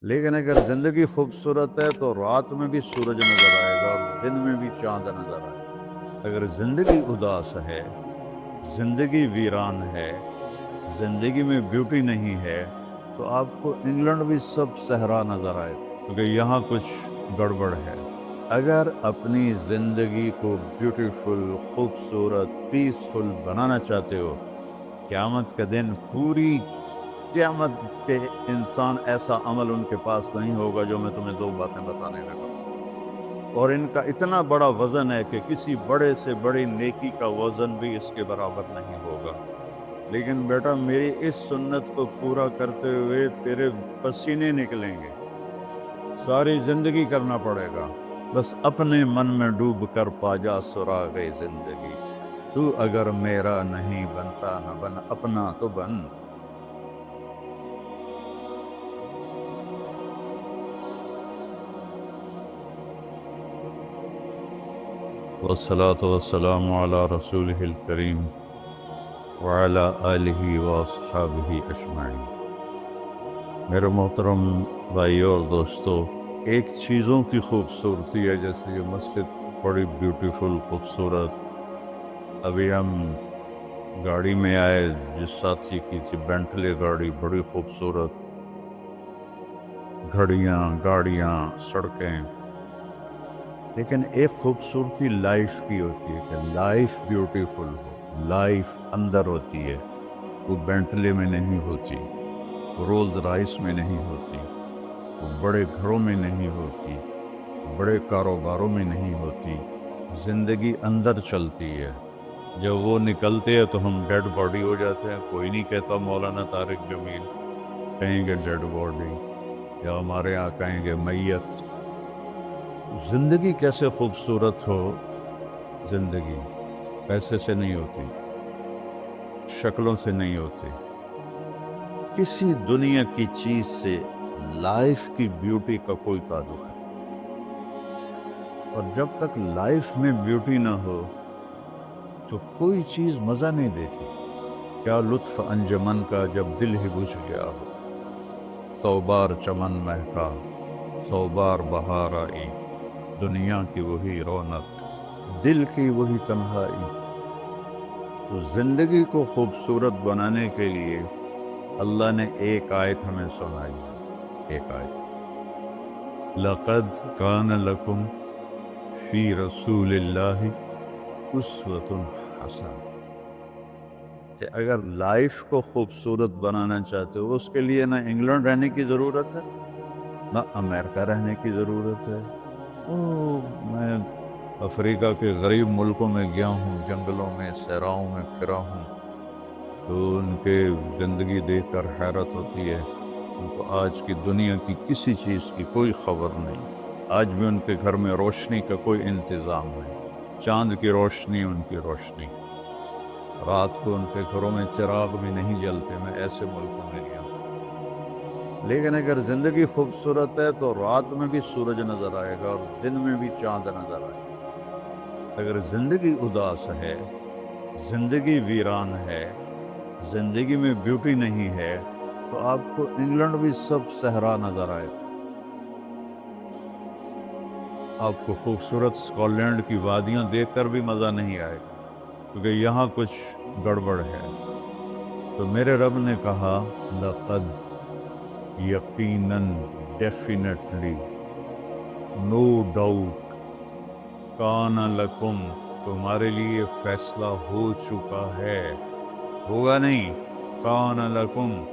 لیکن اگر زندگی خوبصورت ہے تو رات میں بھی سورج نظر آئے گا اور دن میں بھی چاند نظر آئے گا۔ اگر زندگی اداس ہے، زندگی ویران ہے، زندگی میں بیوٹی نہیں ہے، تو آپ کو انگلینڈ بھی سب صحرا نظر آئے گا، کیونکہ یہاں کچھ گڑبڑ ہے۔ اگر اپنی زندگی کو بیوٹیفل، خوبصورت، پیسفل بنانا چاہتے ہو، قیامت کا دن پوری قیامت کے انسان ایسا عمل ان کے پاس نہیں ہوگا جو میں تمہیں دو باتیں بتانے لگا ہوں، اور ان کا اتنا بڑا وزن ہے کہ کسی بڑے سے بڑی نیکی کا وزن بھی اس کے برابر نہیں ہوگا۔ لیکن بیٹا میری اس سنت کو پورا کرتے ہوئے تیرے پسینے نکلیں گے، ساری زندگی کرنا پڑے گا، بس اپنے من میں ڈوب کر پا جا سراغ زندگی۔ تو اگر میرا نہیں بنتا نہ بن اپنا تو بن۔ والصلاة والسلام على رسوله الكريم وعلى آلہ واصحابہ اجمعین۔ میرے محترم بھائیو اور دوستو، ایک چیزوں کی خوبصورتی ہے، جیسے یہ مسجد بڑی بیوٹیفل خوبصورت۔ ابھی ہم گاڑی میں آئے، جس ساتھی کی تھی بینٹلے گاڑی، بڑی خوبصورت، گھڑیاں، گاڑیاں، سڑکیں۔ لیکن ایک خوبصورتی لائف کی ہوتی ہے کہ لائف بیوٹیفل ہو، لائف اندر ہوتی ہے، وہ بینٹلے میں نہیں ہوتی، رولز رائس میں نہیں ہوتی، وہ بڑے گھروں میں نہیں ہوتی، بڑے کاروباروں میں نہیں ہوتی۔ زندگی اندر چلتی ہے۔ جب وہ نکلتے ہیں تو ہم ڈیڈ باڈی ہو جاتے ہیں۔ کوئی نہیں کہتا مولانا طارق جمیل، کہیں گے ڈیڈ باڈی، یا ہمارے یہاں کہیں گے میت۔ زندگی کیسے خوبصورت ہو؟ زندگی پیسے سے نہیں ہوتی، شکلوں سے نہیں ہوتی، کسی دنیا کی چیز سے لائف کی بیوٹی کا کوئی تعلق ہے۔ اور جب تک لائف میں بیوٹی نہ ہو تو کوئی چیز مزہ نہیں دیتی۔ کیا لطف انجمن کا جب دل ہی بجھ گیا ہو، 100 بار چمن مہکا، 100 بار بہار آئی، دنیا کی وہی رونق، دل کی وہی تنہائی۔ تو زندگی کو خوبصورت بنانے کے لیے اللہ نے ایک آیت ہمیں سنائی ہے، ایک آیت، لَقَدْ كَانَ لَكُمْ فِي رَسُولِ اللَّهِ أُسْوَةٌ حَسَنَةٌ۔ کہ اگر لائف کو خوبصورت بنانا چاہتے ہو، اس کے لیے نہ انگلینڈ رہنے کی ضرورت ہے، نہ امریکہ رہنے کی ضرورت ہے۔ میں افریقہ کے غریب ملکوں میں گیا ہوں، جنگلوں میں، صحراؤں میں پھرا ہوں، تو ان کے زندگی دیکھ کر حیرت ہوتی ہے۔ ان کو آج کی دنیا کی کسی چیز کی کوئی خبر نہیں۔ آج بھی ان کے گھر میں روشنی کا کوئی انتظام نہیں، چاند کی روشنی ان کی روشنی، رات کو ان کے گھروں میں چراغ بھی نہیں جلتے۔ میں ایسے ملکوں میں گیا ہوں۔ لیکن اگر زندگی خوبصورت ہے تو رات میں بھی سورج نظر آئے گا اور دن میں بھی چاند نظر آئے گا۔ اگر زندگی اداس ہے، زندگی ویران ہے، زندگی میں بیوٹی نہیں ہے، تو آپ کو انگلینڈ بھی سب صحرا نظر آئے گا۔ آپ کو خوبصورت اسکاٹ لینڈ کی وادیاں دیکھ کر بھی مزہ نہیں آئے گا، کیونکہ یہاں کچھ گڑبڑ ہے۔ تو میرے رب نے کہا، لقد، یقیناً، ڈیفینیٹلی، نو ڈاؤٹ، کان لکم، تمہارے لیے فیصلہ ہو چکا ہے، ہوگا نہیں، کان لکم،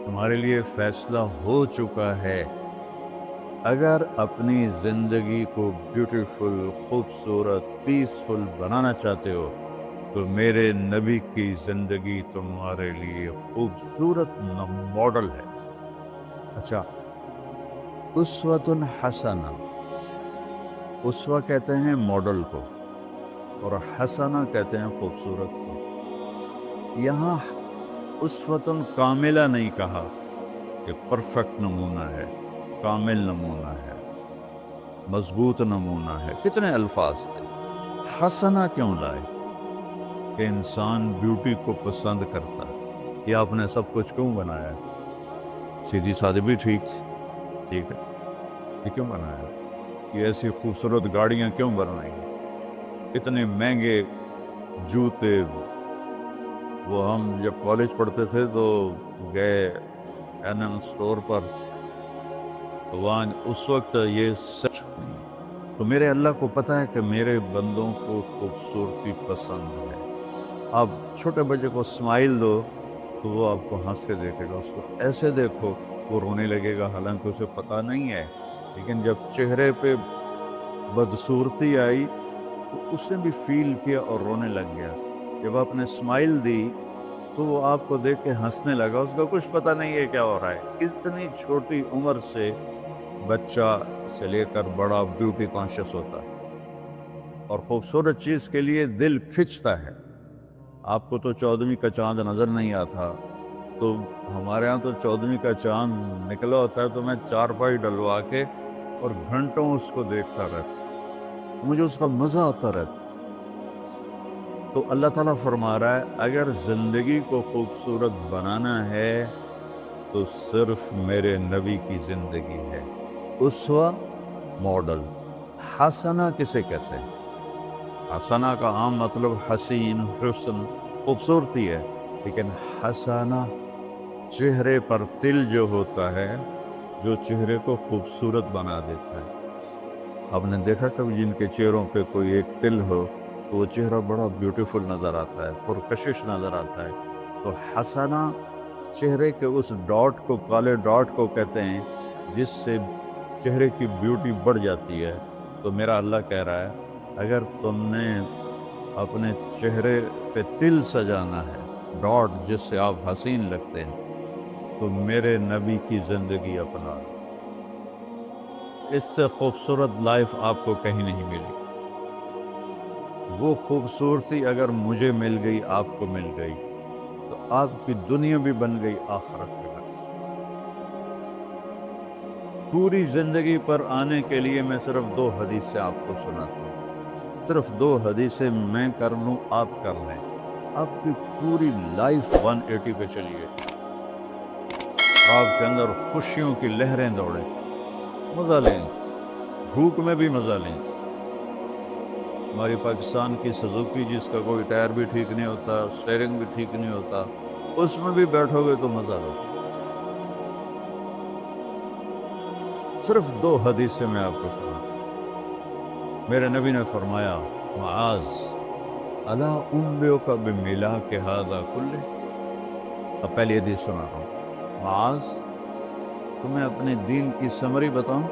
تمہارے لیے فیصلہ ہو چکا ہے۔ اگر اپنی زندگی کو بیوٹیفل، خوبصورت، پیسفل بنانا چاہتے ہو تو میرے نبی کی زندگی تمہارے لیے خوبصورت ماڈل ہے۔ اچھا، اسوۃ حسنہ، اسوہ کہتے ہیں ماڈل کو، اور حسنہ کہتے ہیں خوبصورت کو۔ یہاں اسوۃ کاملہ نہیں کہا کہ پرفیکٹ نمونہ ہے، کامل نمونہ ہے، مضبوط نمونہ ہے، کتنے الفاظ تھے۔ حسنہ کیوں لائے؟ کہ انسان بیوٹی کو پسند کرتا ہے۔ یہ آپ نے سب کچھ کیوں بنایا؟ سیدھی سادی بھی ٹھیک تھی، ٹھیک ہے، یہ کیوں بنایا؟ یہ ایسی خوبصورت گاڑیاں کیوں بنائی؟ اتنے مہنگے جوتے؟ وہ ہم جب کالج پڑھتے تھے تو گئے این اسٹور پر، تو وہاں اس وقت یہ سچ، تو میرے اللہ کو پتہ ہے کہ میرے بندوں کو خوبصورتی پسند ہے۔ آپ چھوٹے بچے کو اسمائل دو تو وہ آپ کو ہنس کے دیکھے گا، اس کو ایسے دیکھو وہ رونے لگے گا، حالانکہ اسے پتہ نہیں ہے، لیکن جب چہرے پہ بدصورتی آئی تو اس نے بھی فیل کیا اور رونے لگ گیا۔ جب آپ نے اسمائل دی تو وہ آپ کو دیکھ کے ہنسنے لگا، اس کا کچھ پتہ نہیں ہے کیا ہو رہا ہے۔ اتنی چھوٹی عمر سے بچہ سے لے کر بڑا بیوٹی کانشیس ہوتا ہے، اور خوبصورت چیز کے لیے دل کھنچتا ہے۔ آپ کو تو 14ویں کا چاند نظر نہیں آتا، تو ہمارے ہاں تو 14ویں کا چاند نکلا ہوتا ہے تو میں چارپائی ڈلوا کے اور گھنٹوں اس کو دیکھتا رہتا، مجھے اس کا مزہ آتا رہتا۔ تو اللہ تعالیٰ فرما رہا ہے اگر زندگی کو خوبصورت بنانا ہے تو صرف میرے نبی کی زندگی ہے۔ اسوہ، ماڈل۔ حسنہ کسے کہتے ہیں؟ حسنہ کا عام مطلب حسین، حسن، خوبصورتی ہے، لیکن حسنہ چہرے پر تل جو ہوتا ہے، جو چہرے کو خوبصورت بنا دیتا ہے۔ آپ نے دیکھا کبھی جن کے چہروں پہ کوئی ایک تل ہو تو وہ چہرہ بڑا بیوٹیفل نظر آتا ہے، پرکشش نظر آتا ہے۔ تو حسنہ چہرے کے اس ڈاٹ کو، کالے ڈاٹ کو کہتے ہیں جس سے چہرے کی بیوٹی بڑھ جاتی ہے۔ تو میرا اللہ کہہ رہا ہے اگر تم نے اپنے چہرے پہ تل سجانا ہے، ڈاٹ جس سے آپ حسین لگتے ہیں، تو میرے نبی کی زندگی اپنا لو۔ اس سے خوبصورت لائف آپ کو کہیں نہیں ملے گی۔ وہ خوبصورتی اگر مجھے مل گئی، آپ کو مل گئی، تو آپ کی دنیا بھی بن گئی، آخرت بھی بن گئی۔ پوری زندگی پر آنے کے لیے میں صرف 2 حدیثیں آپ کو سناتا ہوں، صرف 2 حدیثیں میں کر لوں، آپ کر لیں، آپ کی پوری لائف 180 پہ چلی گئی، آپ کے اندر خوشیوں کی لہریں دوڑیں، مزہ لیں، بھوک میں بھی مزہ لیں۔ ہماری پاکستان کی سزوکی جس کا کوئی ٹائر بھی ٹھیک نہیں ہوتا، سٹیئرنگ بھی ٹھیک نہیں ہوتا، اس میں بھی بیٹھو گے تو مزہ لو۔ صرف 2 حدیثیں میں آپ کو سناتا ہوں۔ میرے نبی نے فرمایا معاذ الا انبئک بملاک ھذا کلہ۔ اب پہلی حدیث سنا رہا ہوں، معاذ تمہیں اپنے دین کی سمری بتاؤں؟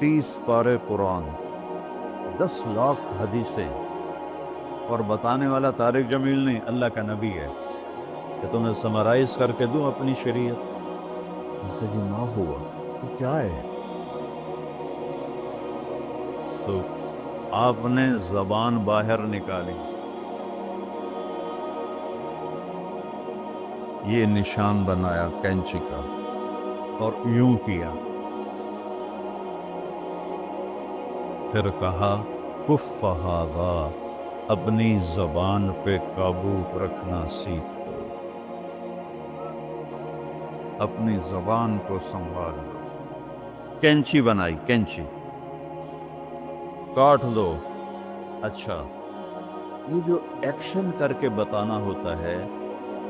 30 پارے قرآن، 10 لاکھ حدیثیں، اور بتانے والا طارق جمیل نہیں، اللہ کا نبی ہے، کہ تمہیں سمرائز کر کے دوں اپنی شریعت؟ کہ جی نہ ہوا تو کیا ہے؟ تو آپ نے زبان باہر نکالی، یہ نشان بنایا کینچی کا اور یوں کیا، پھر کہا کف ھذا، اپنی زبان پہ قابو رکھنا سیکھ لو، اپنی زبان کو سنبھال لو۔ کینچی بنائی، کینچی، کاٹ دو۔ اچھا، یہ جو ایکشن کر کے بتانا ہوتا ہے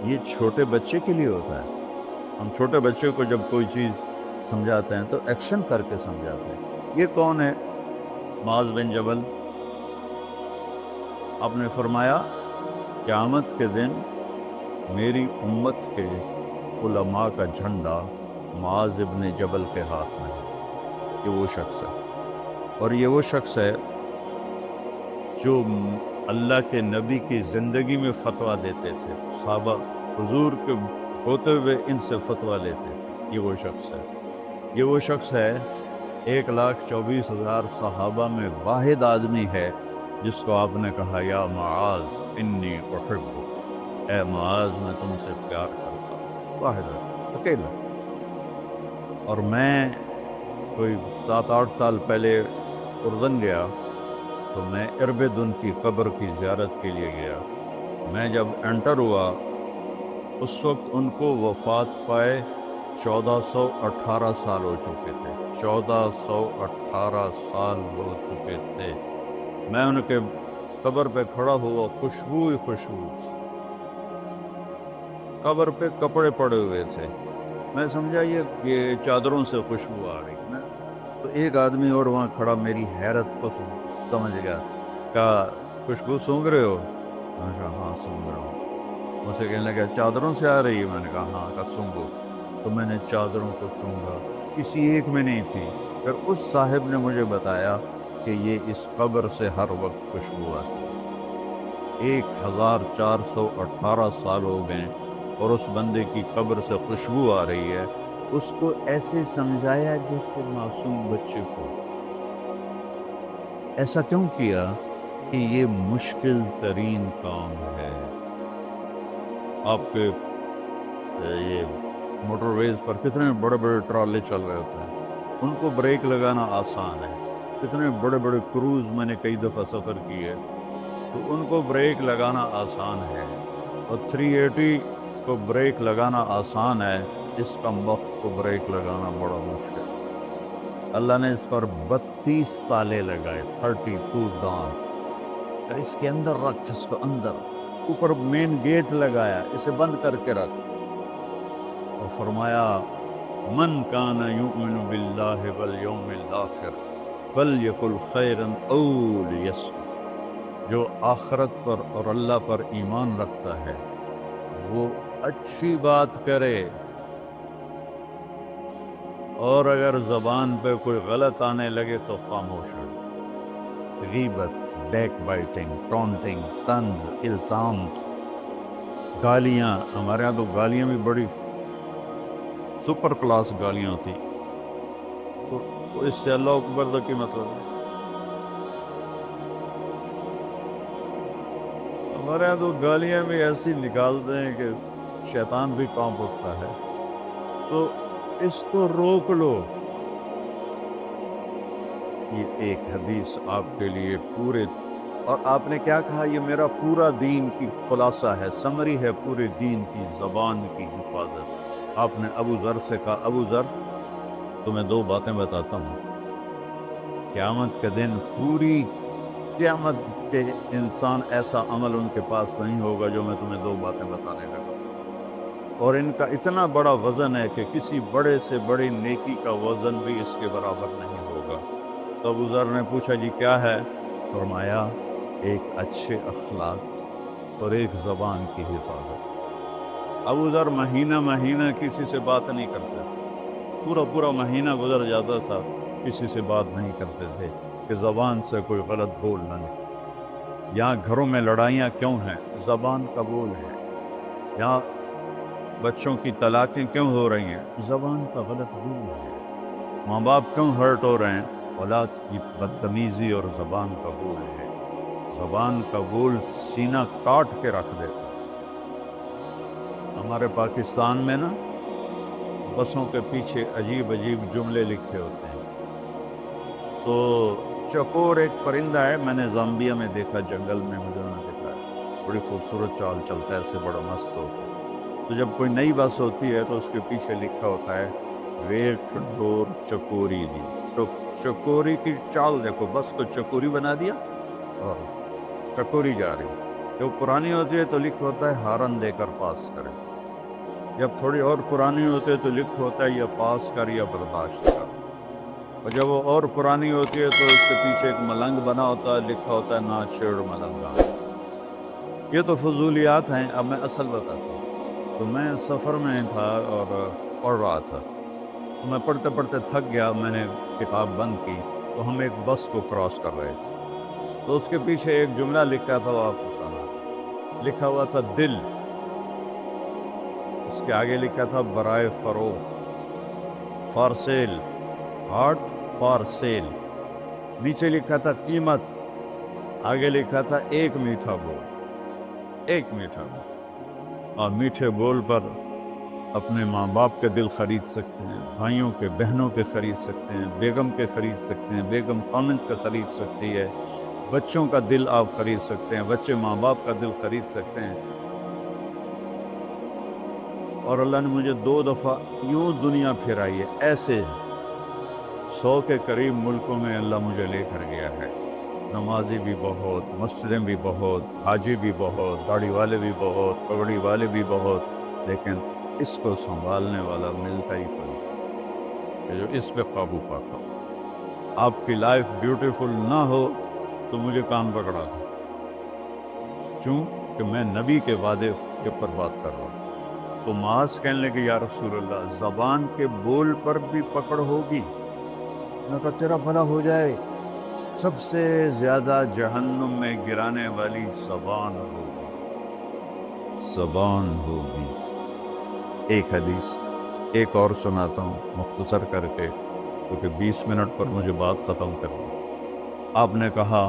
یہ چھوٹے بچے کے لیے ہوتا ہے۔ ہم چھوٹے بچے کو جب کوئی چیز سمجھاتے ہیں تو ایکشن کر کے سمجھاتے ہیں۔ یہ کون ہے؟ معاذ بن جبل۔ آپ نے فرمایا قیامت کے دن میری امت کے علماء کا جھنڈا معاذ بن جبل کے ہاتھ میں ہے۔ یہ وہ شخص ہے، اور یہ وہ شخص ہے جو اللہ کے نبی کی زندگی میں فتویٰ دیتے تھے، صحابہ حضور کے ہوتے ہوئے ان سے فتویٰ لیتے تھے۔ یہ وہ شخص ہے، یہ وہ شخص ہے 1,24,000 صحابہ میں واحد آدمی ہے جس کو آپ نے کہا یا معاذ انی احبک، اے معاذ میں تم سے پیار کرتا ہوں، واحد ہے، اکیلا۔ اور میں کوئی 7-8 سال پہلے اردن گیا تو میں اربدن کی قبر کی زیارت کے لیے گیا۔ میں جب انٹر ہوا اس وقت ان کو وفات پائے 1418 سال ہو چکے تھے، 1418 سال ہو چکے تھے۔ میں ان کے قبر پہ کھڑا ہوا، خوشبو ہی خوشبو، قبر پہ کپڑے پڑے ہوئے تھے، میں سمجھا یہ چادروں سے خوشبو آ رہی میں تو ایک آدمی اور وہاں کھڑا میری حیرت کو سمجھ گیا، کہا خوشبو سونگ رہے ہو؟ میں نے کہا ہاں سونگ رہا ہوں۔ مجھ سے کہنے لگا چادروں سے آ رہی ہے؟ میں نے کہا ہاں، کہا سونگو۔ تو میں نے چادروں کو سونگا، کسی ایک میں نہیں تھی۔ پھر اس صاحب نے مجھے بتایا کہ یہ اس قبر سے ہر وقت خوشبو آتی ہے، 1418 سال ہو گئے اور اس بندے کی قبر سے خوشبو آ رہی ہے۔ اس کو ایسے سمجھایا جیسے معصوم بچے کو۔ ایسا کیوں کیا؟ کہ یہ مشکل ترین کام ہے۔ آپ کے یہ موٹر ویز پر کتنے بڑے بڑے ٹرالے چل رہے ہوتے ہیں، ان کو بریک لگانا آسان ہے۔ کتنے بڑے بڑے کروز میں نے کئی دفعہ سفر کیے تو ان کو بریک لگانا آسان ہے، اور 380 کو بریک لگانا آسان ہے، اس کا وقت کو بریک لگانا بڑا مشکل ہے۔ اللہ نے اس پر 32 تالے لگائے، 32 دان، اس کے اندر رکھ، اس کو اندر، اوپر مین گیٹ لگایا، اسے بند کر کے رکھ، اور فرمایا من کان یؤمن باللہ والیوم الآخر فلیقل خیرا او لیصمت، جو آخرت پر اور اللہ پر ایمان رکھتا ہے وہ اچھی بات کرے، اور اگر زبان پہ کوئی غلط آنے لگے تو خاموش ہو۔ غیبت، بیک بائٹنگ، ٹونٹنگ، طنز، الزام، گالیاں، ہمارے ہاں تو گالیاں بھی بڑی سپر کلاس گالیاں ہوتی، تو اس سے اللہ اکبر کا کی مطلب ہے؟ ہمارے یہاں تو گالیاں بھی ایسی نکالتے ہیں کہ شیطان بھی کانپ اٹھتا ہے۔ تو اس کو روک لو۔ یہ ایک حدیث آپ کے لیے پورے، اور آپ نے کیا کہا؟ یہ میرا پورا دین کی خلاصہ ہے، سمری ہے پورے دین کی، زبان کی حفاظت۔ آپ نے ابو ذر سے کہا ابو ذر تمہیں دو باتیں بتاتا ہوں، قیامت کے دن پوری قیامت کے انسان ایسا عمل ان کے پاس نہیں ہوگا جو میں تمہیں دو باتیں بتانے لگا، اور ان کا اتنا بڑا وزن ہے کہ کسی بڑے سے بڑی نیکی کا وزن بھی اس کے برابر نہیں ہوگا۔ تو ابو ذر نے پوچھا جی کیا ہے؟ فرمایا ایک اچھے اخلاق اور ایک زبان کی حفاظت۔ ابو ذر مہینہ مہینہ کسی سے بات نہیں کرتے تھے، پورا پورا مہینہ گزر جاتا تھا کسی سے بات نہیں کرتے تھے کہ زبان سے کوئی غلط بول نہ نکلے۔ یہاں گھروں میں لڑائیاں کیوں ہیں؟ زبان کا بول ہے۔ یہاں بچوں کی طلاقیں کیوں ہو رہی ہیں؟ زبان کا غلط بول ہے۔ ماں باپ کیوں ہرٹ ہو رہے ہیں؟ اولاد کی بدتمیزی اور زبان کا بول ہے۔ زبان کا بول سینہ کاٹ کے رکھ دیتا ہے۔ ہمارے پاکستان میں نا بسوں کے پیچھے عجیب عجیب جملے لکھے ہوتے ہیں۔ تو چکور ایک پرندہ ہے، میں نے زامبیا میں دیکھا، جنگل میں مجھے انہوں نے دکھا ہے، بڑی خوبصورت چال چلتا ہے، ایسے بڑا مست ہوتا ہے۔ تو جب کوئی نئی بس ہوتی ہے تو اس کے پیچھے لکھا ہوتا ہے ویٹ ڈور چکوری دی، تو چکوری کی چال دیکھو، بس کو چکوری بنا دیا اور چکوری جا رہی۔ جب پرانی ہوتی ہے تو لکھ ہوتا ہے ہارن دے کر پاس کرے، جب تھوڑی اور پرانی ہوتی ہے تو لکھ ہوتا ہے یا پاس کر یا برداشت کر، اور جب وہ اور پرانی ہوتی ہے تو اس کے پیچھے ایک ملنگ بنا ہوتا ہے، لکھا ہوتا ہے نہ چھیڑ ملنگا۔ یہ تو فضولیات ہیں، اب میں اصل بتاتا ہوں۔ تو میں سفر میں تھا اور پڑھ رہا تھا، تو میں پڑھتے پڑھتے تھک گیا، میں نے کتاب بند کی، تو ہم ایک بس کو کراس کر رہے تھے، تو اس کے پیچھے ایک جملہ لکھا تھا، وہ آپ کو سنا، لکھا ہوا تھا دل، اس کے آگے لکھا تھا برائے فروخت، for sale, heart for sale, نیچے لکھا تھا قیمت، آگے لکھا تھا ایک میٹھا بول، ایک میٹھا بول۔ اور میٹھے بول پر اپنے ماں باپ کے دل خرید سکتے ہیں، بھائیوں کے، بہنوں کے خرید سکتے ہیں، بیگم کے خرید سکتے ہیں، بیگم خامند کا خرید سکتی ہے، بچوں کا دل آپ خرید سکتے ہیں، بچے ماں باپ کا دل خرید سکتے ہیں، اور اللہ نے مجھے 2 دفعہ یوں دنیا پھرائی ہے، ایسے 100 کے قریب ملکوں میں اللہ مجھے لے کر گیا ہے، نمازی بھی بہت، مسجدیں بھی بہت، حاجی بھی بہت، داڑھی والے بھی بہت، پگڑی والے بھی بہت، لیکن اس کو سنبھالنے والا ملتا ہی کوئی کہ جو اس پہ قابو پاتا ہو۔ آپ کی لائف بیوٹیفل نہ ہو تو مجھے کان پکڑا دو، کیوں کہ میں نبی کے وعدے کے پر بات کر رہا ہوں۔ تو معاذ کہنے لگے یا رسول اللہ زبان کے بول پر بھی پکڑ ہوگی؟ میں کہا تیرا بھلا ہو جائے، سب سے زیادہ جہنم میں گرانے والی زبان ہوگی، زبان ہوگی۔ ایک حدیث ایک اور سناتا ہوں مختصر کر کے، کیونکہ 20 منٹ پر مجھے بات ختم کرنی۔ آپ نے کہا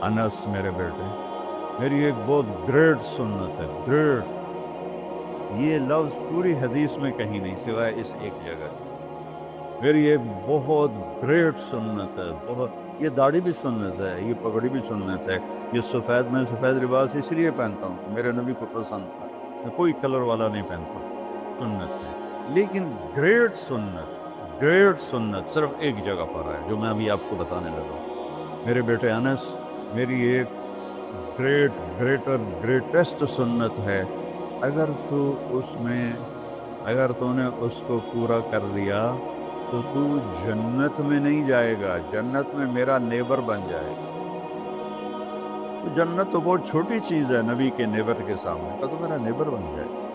انس میرے بیٹے، میری ایک بہت گریٹ سنت ہے، گریٹ، یہ لفظ پوری حدیث میں کہیں نہیں سوائے اس ایک جگہ، میری ایک بہت گریٹ سنت ہے، بہت، یہ داڑھی بھی سنت ہے، یہ پگڑی بھی سنت ہے، یہ سفید، میں سفید لباس اس لیے پہنتا ہوں کہ میرے نبی کو پسند تھا، میں کوئی کلر والا نہیں پہنتا، سنت ہے، لیکن گریٹ سنت، گریٹ سنت صرف ایک جگہ پر ہے جو میں ابھی آپ کو بتانے لگا ہوں۔ میرے بیٹے انس، میری ایک گریٹسٹ سنت ہے، اگر تو نے اس کو پورا کر دیا تو جنت میں نہیں جائے گا، جنت میں میرا نیبر بن جائے گا۔ تو جنت تو بہت چھوٹی چیز ہے نبی کے نیبر کے سامنے، تو میرا نیبر بن جائے گا۔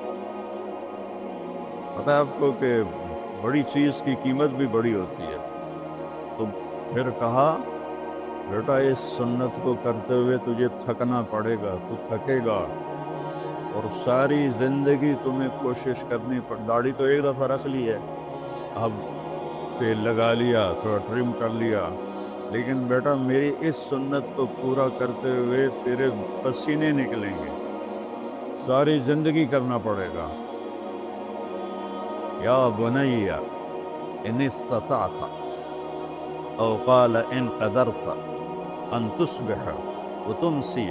پتہ ہے آپ کو کہ بڑی چیز کی قیمت بھی بڑی ہوتی ہے۔ تو پھر کہا بیٹا اس سنت کو کرتے ہوئے تجھے تھکنا پڑے گا، تو تھکے گا، اور ساری زندگی تمہیں کوشش کرنی داڑھی تو ایک دفعہ رکھ لی ہے، اب تیل لگا لیا، تھوڑا ٹرم کر لیا، لیکن بیٹا میری اس سنت کو پورا کرتے ہوئے تیرے پسینے نکلیں گے، ساری زندگی کرنا پڑے گا۔ یا بنی ان استطعت او قال ان قدرت ان تصبح وتمسی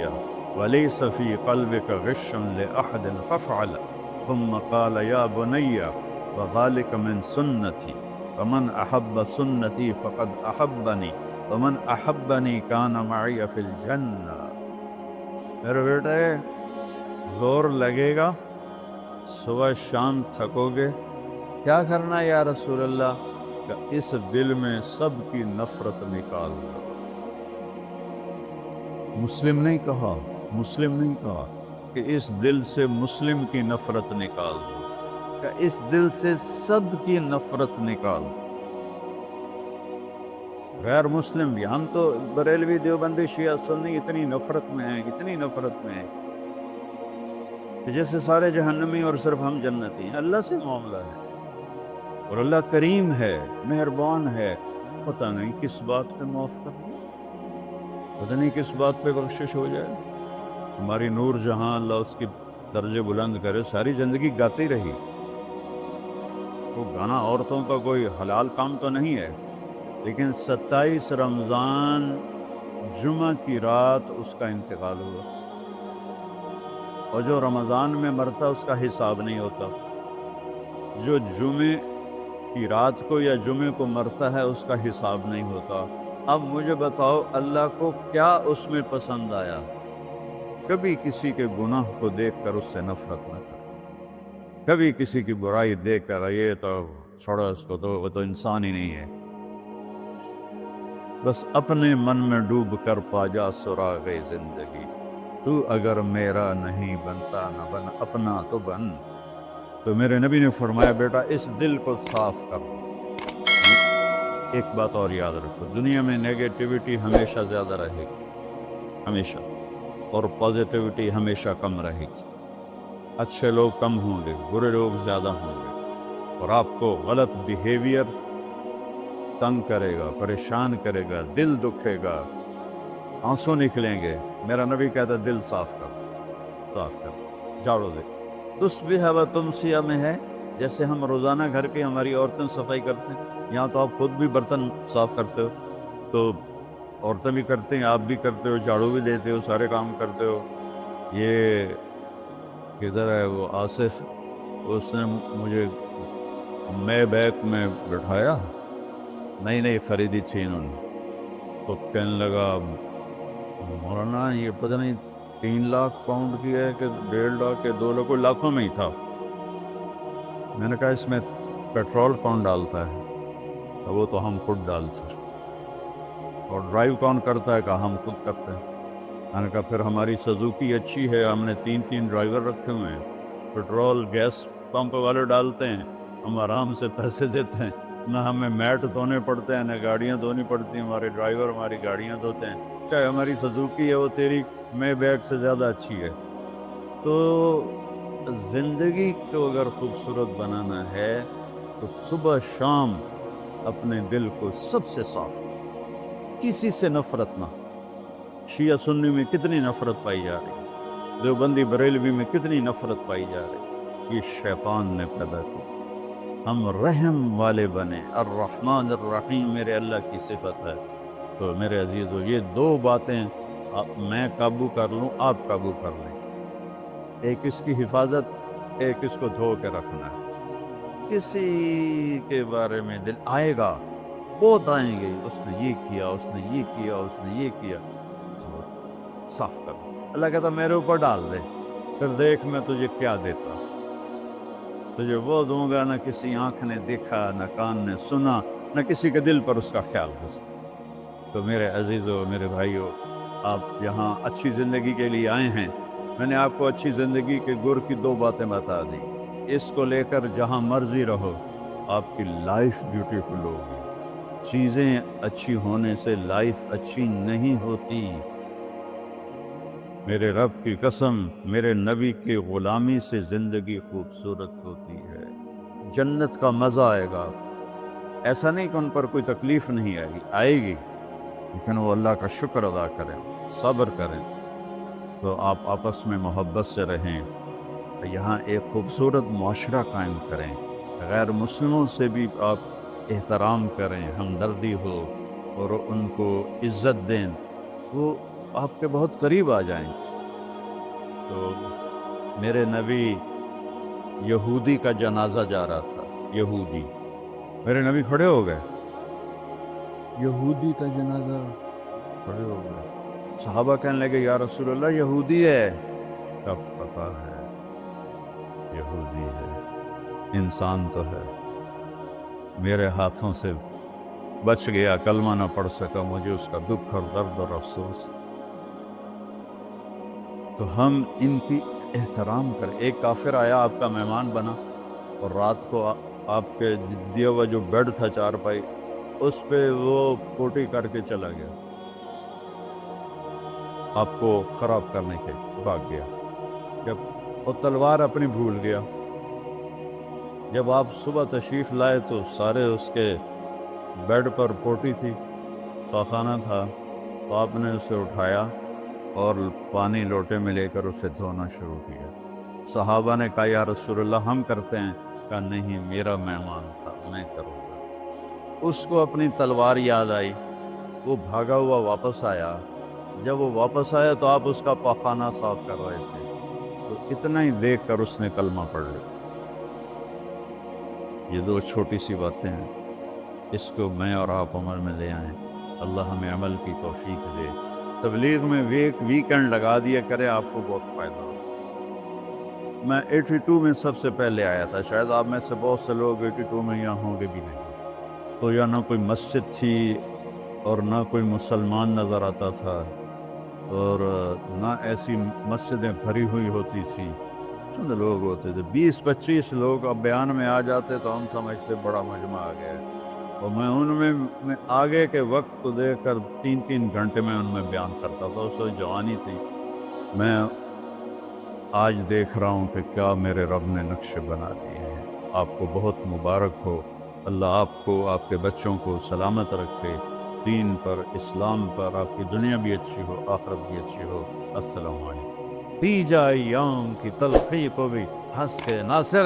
وليس في قلبك غش لأحد فافعل، ثم قال يا بني وذلك من سنتي ومن أحب سنتي فقد أحبني ومن أحبني كان معي في الجنة۔ میرے بیٹے زور لگے گا، صبح شام تھکو گے، کیا کرنا ہے یا رسول اللہ؟ کہ اس دل میں سب کی نفرت نکال دو۔ مسلم نہیں کہا، مسلم نہیں کہا کہ اس دل سے مسلم کی نفرت نکال دو، کہ اس دل سے سب کی نفرت نکال دو، غیر مسلم بھی۔ ہم تو بریلوی دیوبندی شیعہ سنی اتنی نفرت میں ہیں، اتنی نفرت میں ہیں کہ جیسے سارے جہنمی اور صرف ہم جنتی ہیں۔ اللہ سے معاملہ ہے، اور اللہ کریم ہے، مہربان ہے، پتہ نہیں کس بات پہ معاف کر دے، پتہ نہیں کس بات پہ بخشش ہو جائے۔ ہماری نور جہاں، اللہ اس کی درجے بلند کرے، ساری زندگی گاتی رہی۔ وہ گانا عورتوں کا کوئی حلال کام تو نہیں ہے، لیکن 27 رمضان جمعہ کی رات اس کا انتقال ہوا، اور جو رمضان میں مرتا اس کا حساب نہیں ہوتا، جو جمعے کی رات کو یا جمعے کو مرتا ہے اس کا حساب نہیں ہوتا۔ اب مجھے بتاؤ اللہ کو کیا اس میں پسند آیا؟ کبھی کسی کے گناہ کو دیکھ کر اس سے نفرت نہ کر، کبھی کسی کی برائی دیکھ کر یہ تو چھوڑو اس کو، تو وہ تو انسان ہی نہیں ہے۔ بس اپنے من میں ڈوب کر پا جا سراغ زندگی، تو اگر میرا نہیں بنتا نہ بن اپنا تو بن۔ تو میرے نبی نے فرمایا بیٹا اس دل کو صاف کر۔ ایک بات اور یاد رکھو، دنیا میں نیگیٹیوٹی ہمیشہ زیادہ رہے گی، ہمیشہ، اور پازیٹیوٹی ہمیشہ کم رہے گی۔ اچھے لوگ کم ہوں گے، برے لوگ زیادہ ہوں گے، اور آپ کو غلط بیہیویئر تنگ کرے گا، پریشان کرے گا، دل دکھے گا، آنسو نکلیں گے۔ میرا نبی کہتا دل صاف کر، صاف کر، جھاڑو دے۔ تصبح و تمسیہ میں ہے جیسے ہم روزانہ گھر کی ہماری عورتیں صفائی کرتے ہیں، یہاں تو آپ خود بھی برتن صاف کرتے ہو، تو عورتیں بھی کرتے ہیں، آپ بھی کرتے ہو، جھاڑو بھی دیتے ہو، سارے کام کرتے ہو۔ یہ کدھر ہے وہ آصف؟ اس نے مجھے میں بیک میں بٹھایا، نئی نئی خریدی تھی انہوں نے، تو کہنے لگا مولانا یہ پتہ نہیں 3 لاکھ پاؤنڈ کی ہے کہ 1.5 لاکھ کے 2 لاکھ، کوئی لاکھوں میں ہی تھا۔ میں نے کہا اس میں پیٹرول کون ڈالتا ہے؟ وہ تو ہم خود ڈالتے ہیں۔ اور ڈرائیو کون کرتا ہے؟ کہ ہم خود کرتے ہیں۔ میں نے کہا پھر ہماری سزوکی اچھی ہے، ہم نے 3 ڈرائیور رکھے ہوئے ہیں، پیٹرول گیس پمپ والے ڈالتے ہیں، ہم آرام سے پیسے دیتے ہیں، نہ ہمیں میٹ دھونے پڑتے ہیں، نہ گاڑیاں دھونی پڑتی ہیں، ہمارے ڈرائیور ہماری گاڑیاں دھوتے ہیں، چاہے ہماری سزوکی ہے وہ تیری میں بیگ سے زیادہ اچھی ہے۔ تو زندگی کو اگر خوبصورت بنانا ہے تو صبح شام اپنے دل کو سب سے صاف کرو، کسی سے نفرت نہ۔ شیعہ سنی میں کتنی نفرت پائی جا رہی ہے، دیوبندی بریلوی میں کتنی نفرت پائی جا رہی ہے، یہ شیطان نے پیدا کی۔ ہم رحم والے بنے، الرحمن الرحیم میرے اللہ کی صفت ہے۔ تو میرے عزیزو یہ 2 باتیں میں قابو کر لوں، آپ قابو کر لیں، ایک اس کی حفاظت، ایک اس کو دھو کے رکھنا ہے۔ کسی کے بارے میں دل آئے گا، بہت آئیں گے، اس نے یہ کیا، اس نے یہ کیا، اس نے یہ کیا، تو صاف کر۔ اللہ کہتا میرے اوپر ڈال دے، پھر دیکھ میں تجھے کیا دیتا، تجھے وہ دوں گا نہ کسی آنکھ نے دیکھا، نہ کان نے سنا، نہ کسی کے دل پر اس کا خیال ہو سکتا۔ تو میرے عزیزو، میرے بھائیو، آپ یہاں اچھی زندگی کے لیے آئے ہیں۔ میں نے آپ کو اچھی زندگی کے گر کی 2 باتیں بتا دی، اس کو لے کر جہاں مرضی رہو، آپ کی لائف بیوٹیفل ہوگی۔ چیزیں اچھی ہونے سے لائف اچھی نہیں ہوتی۔ میرے رب کی قسم، میرے نبی کی غلامی سے زندگی خوبصورت ہوتی ہے، جنت کا مزہ آئے گا۔ ایسا نہیں کہ ان پر کوئی تکلیف نہیں آئے گی، آئے گی، لیکن وہ اللہ کا شکر ادا کریں، صبر کریں۔ تو آپ آپس میں محبت سے رہیں، یہاں ایک خوبصورت معاشرہ قائم کریں، غیر مسلموں سے بھی آپ احترام کریں، ہمدردی ہو اور ان کو عزت دیں، وہ آپ کے بہت قریب آ جائیں۔ تو میرے نبی یہودی کا جنازہ جا رہا تھا، یہودی، میرے نبی کھڑے ہو گئے، یہودی کا جنازہ، کھڑے ہو گئے۔ صحابہ کہنے لگے یا رسول اللہ یہودی ہے، کب پتا ہے یہودی ہے، انسان تو ہے، میرے ہاتھوں سے بچ گیا، کلمہ نہ پڑھ سکا، مجھے اس کا دکھ اور درد اور افسوس۔ تو ہم ان کی احترام کریں۔ ایک کافر آیا، آپ کا مہمان بنا، اور رات کو آپ کے دیا ہوا جو بیڈ تھا چارپائی، اس پہ وہ پوٹی کر کے چلا گیا، آپ کو خراب کرنے کے بھاگ گیا، جب وہ تلوار اپنی بھول گیا۔ جب آپ صبح تشریف لائے تو سارے اس کے بیڈ پر پوٹی تھی، خاخانہ تھا، تو آپ نے اسے اٹھایا اور پانی لوٹے میں لے کر اسے دھونا شروع کیا۔ صحابہ نے کہا یا رسول اللہ ہم کرتے ہیں، کہا نہیں میرا مہمان تھا، میں کروں گا۔ اس کو اپنی تلوار یاد آئی، وہ بھاگا ہوا واپس آیا۔ جب وہ واپس آیا تو آپ اس کا پاخانہ صاف کر رہے تھے، تو اتنا ہی دیکھ کر اس نے کلمہ پڑھ لیا۔ یہ 2 چھوٹی سی باتیں ہیں، اس کو میں اور آپ عمل میں لے آئیں، اللہ ہمیں عمل کی توفیق دے۔ تبلیغ میں ویکنڈ لگا دیا کرے، آپ کو بہت فائدہ ہو۔ میں 82 میں سب سے پہلے آیا تھا، شاید آپ میں سے بہت سے لوگ 82 میں یہاں ہوں گے بھی نہیں۔ تو یا نہ کوئی مسجد تھی اور نہ کوئی مسلمان نظر آتا تھا، اور نہ ایسی مسجدیں بھری ہوئی ہوتی تھیں، چند لوگ ہوتے تھے، 20-25 لوگ۔ اب بیان میں آ جاتے تو ہم سمجھتے بڑا مجمع آ گیا ہے، اور میں ان میں آگے کے وقت کو دیکھ کر 3 گھنٹے میں ان میں بیان کرتا تھا۔ اس وقت جوانی تھی۔ میں آج دیکھ رہا ہوں کہ کیا میرے رب نے نقشے بنا دیے ہیں۔ آپ کو بہت مبارک ہو، اللہ آپ کو، آپ کے بچوں کو سلامت رکھے، دین پر، اسلام پر، آپ کی دنیا بھی اچھی ہو، آخرت بھی اچھی ہو۔ السلام علیکم۔ پی جائے ایام کی تلخی کو بھی ہنس کے ناصر،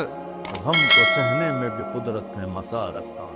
غم کو سہنے میں بھی قدرت نے مسا رکھا۔